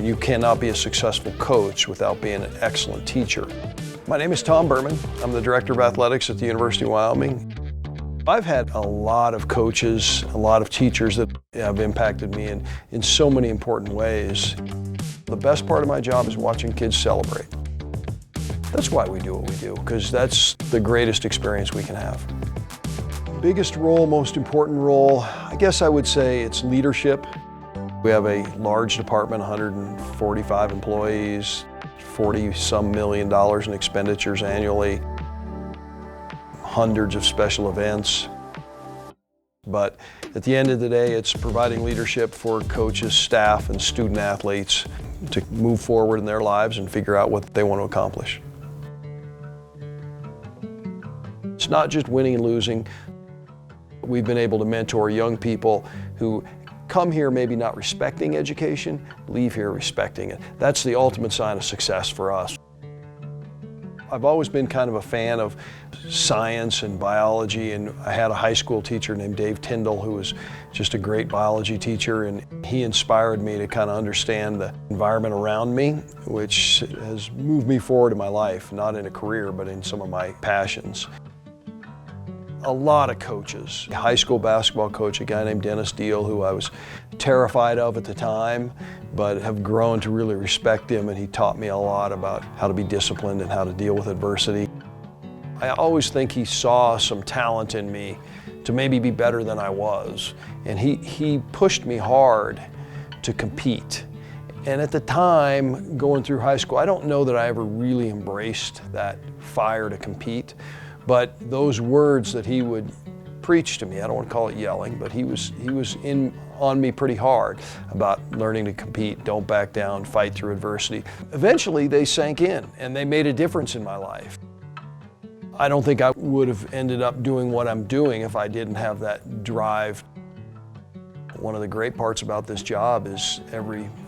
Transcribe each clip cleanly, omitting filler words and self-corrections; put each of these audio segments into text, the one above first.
You cannot be a successful coach without being an excellent teacher. My name is Tom Burman. I'm the Director of Athletics at the University of Wyoming. I've had a lot of coaches, a lot of teachers that have impacted me in so many important ways. The best part of my job is watching kids celebrate. That's why we do what we do, because that's the greatest experience we can have. Biggest role, most important role, I guess I would say it's leadership. We have a large department, 145 employees, 40-some million in expenditures annually, hundreds of special events. But at the end of the day, it's providing leadership for coaches, staff, and student athletes to move forward in their lives and figure out what they want to accomplish. It's not just winning and losing. We've been able to mentor young people who come here maybe not respecting education, leave here respecting it. That's the ultimate sign of success for us. I've always been kind of a fan of science and biology, and I had a high school teacher named Dave Tyndall who was just a great biology teacher, and he inspired me to kind of understand the environment around me, which has moved me forward in my life, not in a career, but in some of my passions. A lot of coaches. High school basketball coach, a guy named Dennis Deal, who I was terrified of at the time, but have grown to really respect him, and he taught me a lot about how to be disciplined and how to deal with adversity. I always think he saw some talent in me to maybe be better than I was, and he pushed me hard to compete. And at the time, going through high school, I don't know that I ever really embraced that fire to compete. But those words that he would preach to me, I don't want to call it yelling, but he was on me pretty hard about learning to compete, don't back down, fight through adversity. Eventually they sank in and they made a difference in my life. I don't think I would have ended up doing what I'm doing if I didn't have that drive. One of the great parts about this job is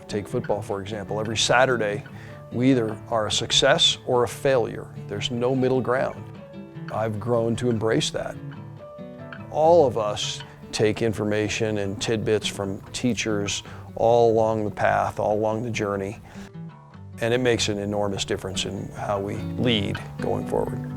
take football for example, every Saturday we either are a success or a failure. There's no middle ground. I've grown to embrace that. All of us take information and tidbits from teachers all along the path, all along the journey, and it makes an enormous difference in how we lead going forward.